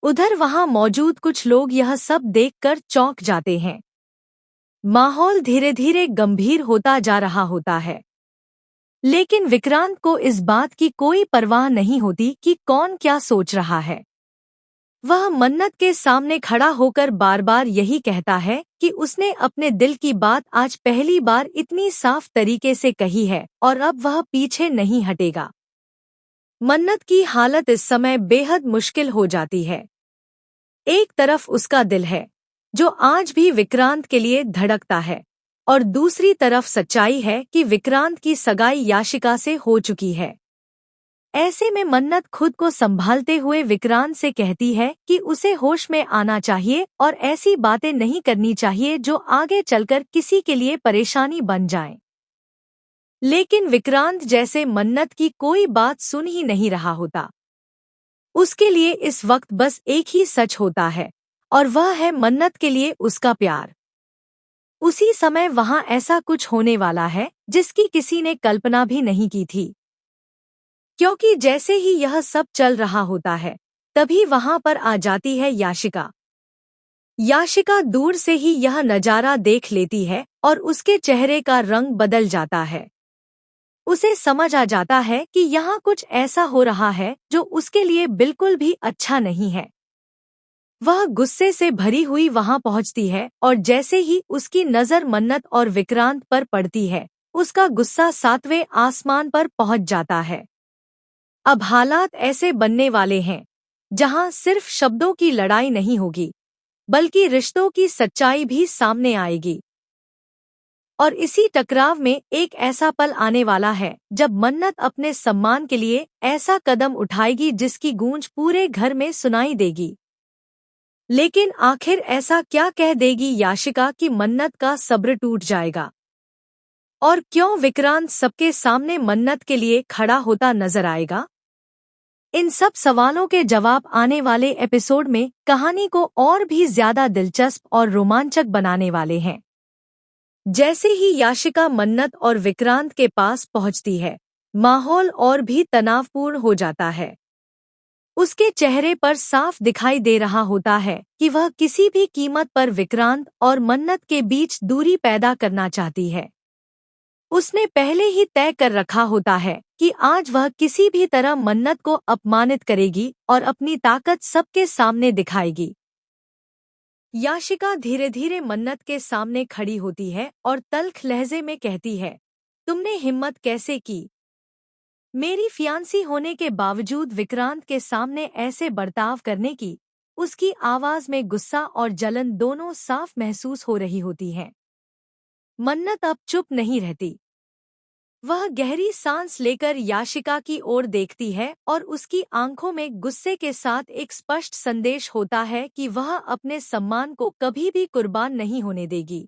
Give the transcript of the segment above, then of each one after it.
उधर वहां मौजूद कुछ लोग यह सब देखकर चौंक जाते हैं। माहौल धीरे धीरे गंभीर होता जा रहा होता है। लेकिन विक्रांत को इस बात की कोई परवाह नहीं होती कि कौन क्या सोच रहा है। वह मन्नत के सामने खड़ा होकर बार बार यही कहता है कि उसने अपने दिल की बात आज पहली बार इतनी साफ तरीके से कही है और अब वह पीछे नहीं हटेगा। मन्नत की हालत इस समय बेहद मुश्किल हो जाती है। एक तरफ उसका दिल है जो आज भी विक्रांत के लिए धड़कता है, और दूसरी तरफ सच्चाई है कि विक्रांत की सगाई याशिका से हो चुकी है। ऐसे में मन्नत खुद को संभालते हुए विक्रांत से कहती है कि उसे होश में आना चाहिए और ऐसी बातें नहीं करनी चाहिए जो आगे चलकर किसी के लिए परेशानी बन जाए। लेकिन विक्रांत जैसे मन्नत की कोई बात सुन ही नहीं रहा होता। उसके लिए इस वक्त बस एक ही सच होता है, और वह है मन्नत के लिए उसका प्यार। उसी समय वहां ऐसा कुछ होने वाला है जिसकी किसी ने कल्पना भी नहीं की थी। क्योंकि जैसे ही यह सब चल रहा होता है तभी वहां पर आ जाती है याशिका। याशिका दूर से ही यह नजारा देख लेती है और उसके चेहरे का रंग बदल जाता है। उसे समझ आ जाता है कि यहाँ कुछ ऐसा हो रहा है जो उसके लिए बिल्कुल भी अच्छा नहीं है। वह गुस्से से भरी हुई वहां पहुंचती है और जैसे ही उसकी नजर मन्नत और विक्रांत पर पड़ती है उसका गुस्सा 7वें आसमान पर पहुंच जाता है। अब हालात ऐसे बनने वाले हैं जहां सिर्फ शब्दों की लड़ाई नहीं होगी बल्कि रिश्तों की सच्चाई भी सामने आएगी। और इसी टकराव में एक ऐसा पल आने वाला है जब मन्नत अपने सम्मान के लिए ऐसा कदम उठाएगी जिसकी गूंज पूरे घर में सुनाई देगी। लेकिन आखिर ऐसा क्या कह देगी याशिका कि मन्नत का सब्र टूट जाएगा? और क्यों विक्रांत सबके सामने मन्नत के लिए खड़ा होता नजर आएगा? इन सब सवालों के जवाब आने वाले एपिसोड में कहानी को और भी ज्यादा दिलचस्प और रोमांचक बनाने वाले हैं। जैसे ही याशिका मन्नत और विक्रांत के पास पहुंचती है माहौल और भी तनावपूर्ण हो जाता है। उसके चेहरे पर साफ दिखाई दे रहा होता है कि वह किसी भी कीमत पर विक्रांत और मन्नत के बीच दूरी पैदा करना चाहती है। उसने पहले ही तय कर रखा होता है कि आज वह किसी भी तरह मन्नत को अपमानित करेगी और अपनी ताकत सबके सामने दिखाएगी। याशिका धीरे धीरे मन्नत के सामने खड़ी होती है और तल्ख लहजे में कहती है, तुमने हिम्मत कैसे की मेरी फियांसी होने के बावजूद विक्रांत के सामने ऐसे बर्ताव करने की? उसकी आवाज में गुस्सा और जलन दोनों साफ महसूस हो रही होती हैं। मन्नत अब चुप नहीं रहती। वह गहरी सांस लेकर याशिका की ओर देखती है और उसकी आंखों में गुस्से के साथ एक स्पष्ट संदेश होता है कि वह अपने सम्मान को कभी भी कुर्बान नहीं होने देगी।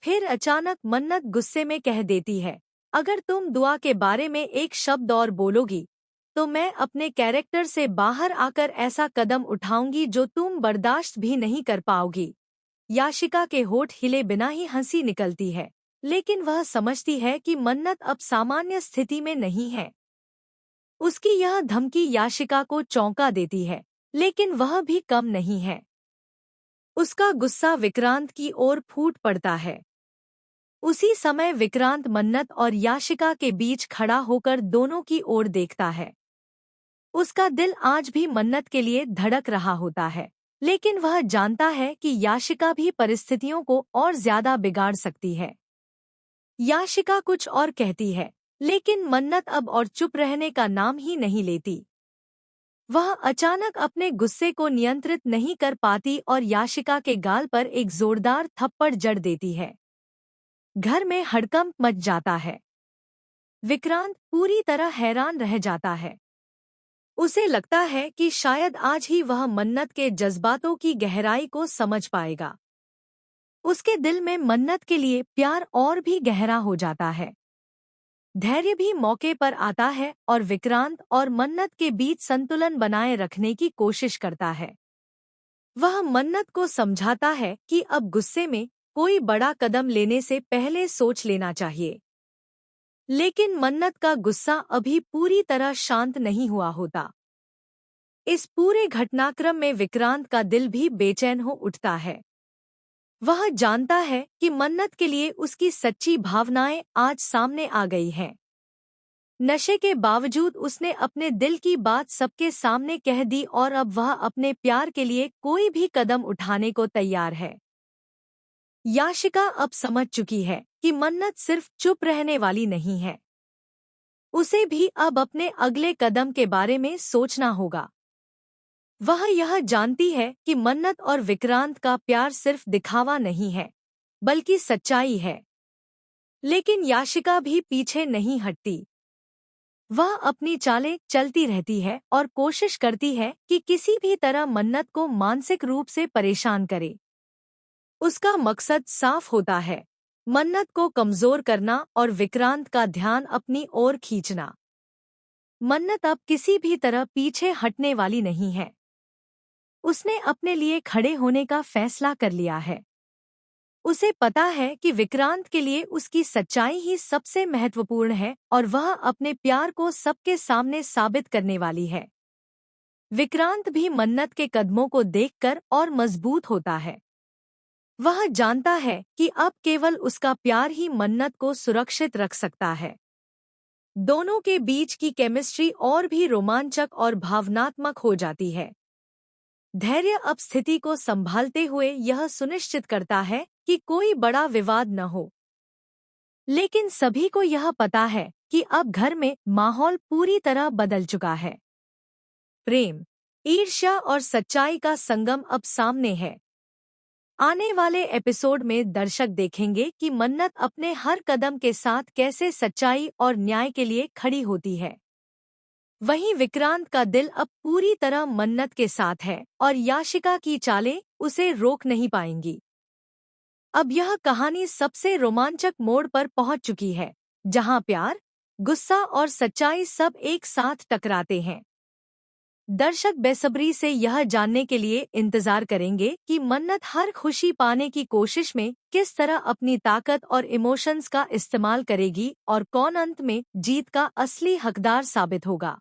फिर अचानक मन्नत गुस्से में कह देती है, अगर तुम दुआ के बारे में एक शब्द और बोलोगी तो मैं अपने कैरेक्टर से बाहर आकर ऐसा कदम उठाऊंगी जो तुम बर्दाश्त भी नहीं कर पाओगी। याशिका के होठ हिले बिना ही हंसी निकलती है, लेकिन वह समझती है कि मन्नत अब सामान्य स्थिति में नहीं है। उसकी यह धमकी याशिका को चौंका देती है, लेकिन वह भी कम नहीं है। उसका गुस्सा विक्रांत की ओर फूट पड़ता है। उसी समय विक्रांत मन्नत और याशिका के बीच खड़ा होकर दोनों की ओर देखता है। उसका दिल आज भी मन्नत के लिए धड़क रहा होता है, लेकिन वह जानता है कि याशिका भी परिस्थितियों को और ज्यादा बिगाड़ सकती है। याशिका कुछ और कहती है, लेकिन मन्नत अब और चुप रहने का नाम ही नहीं लेती। वह अचानक अपने गुस्से को नियंत्रित नहीं कर पाती और याशिका के गाल पर एक जोरदार थप्पड़ जड़ देती है। घर में हड़कंप मच जाता है। विक्रांत पूरी तरह हैरान रह जाता है। उसे लगता है कि शायद आज ही वह मन्नत के जज्बातों की गहराई को समझ पाएगा। उसके दिल में मन्नत के लिए प्यार और भी गहरा हो जाता है। धैर्य भी मौके पर आता है और विक्रांत और मन्नत के बीच संतुलन बनाए रखने की कोशिश करता है। वह मन्नत को समझाता है कि अब गुस्से में कोई बड़ा कदम लेने से पहले सोच लेना चाहिए। लेकिन मन्नत का गुस्सा अभी पूरी तरह शांत नहीं हुआ होता। इस पूरे घटनाक्रम में विक्रांत का दिल भी बेचैन हो उठता है। वह जानता है कि मन्नत के लिए उसकी सच्ची भावनाएं आज सामने आ गई हैं। नशे के बावजूद उसने अपने दिल की बात सबके सामने कह दी और अब वह अपने प्यार के लिए कोई भी कदम उठाने को तैयार है। याशिका अब समझ चुकी है कि मन्नत सिर्फ चुप रहने वाली नहीं है। उसे भी अब अपने अगले कदम के बारे में सोचना होगा। वह यह जानती है कि मन्नत और विक्रांत का प्यार सिर्फ दिखावा नहीं है, बल्कि सच्चाई है। लेकिन याशिका भी पीछे नहीं हटती। वह अपनी चालें चलती रहती है और कोशिश करती है कि किसी भी तरह मन्नत को मानसिक रूप से परेशान करे। उसका मकसद साफ होता है, मन्नत को कमजोर करना और विक्रांत का ध्यान अपनी ओर खींचना। मन्नत अब किसी भी तरह पीछे हटने वाली नहीं है। उसने अपने लिए खड़े होने का फैसला कर लिया है। उसे पता है कि विक्रांत के लिए उसकी सच्चाई ही सबसे महत्वपूर्ण है और वह अपने प्यार को सबके सामने साबित करने वाली है। विक्रांत भी मन्नत के कदमों को देखकर और मजबूत होता है। वह जानता है कि अब केवल उसका प्यार ही मन्नत को सुरक्षित रख सकता है। दोनों के बीच की केमिस्ट्री और भी रोमांचक और भावनात्मक हो जाती है। धैर्य अब स्थिति को संभालते हुए यह सुनिश्चित करता है कि कोई बड़ा विवाद न हो। लेकिन सभी को यह पता है कि अब घर में माहौल पूरी तरह बदल चुका है। प्रेम, ईर्ष्या और सच्चाई का संगम अब सामने है। आने वाले एपिसोड में दर्शक देखेंगे कि मन्नत अपने हर कदम के साथ कैसे सच्चाई और न्याय के लिए खड़ी होती है। वहीं विक्रांत का दिल अब पूरी तरह मन्नत के साथ है और याशिका की चालें उसे रोक नहीं पाएंगी। अब यह कहानी सबसे रोमांचक मोड़ पर पहुंच चुकी है, जहां प्यार, गुस्सा और सच्चाई सब एक साथ टकराते हैं। दर्शक बेसब्री से यह जानने के लिए इंतजार करेंगे कि मन्नत हर खुशी पाने की कोशिश में किस तरह अपनी ताकत और इमोशंस का इस्तेमाल करेगी और कौन अंत में जीत का असली हकदार साबित होगा।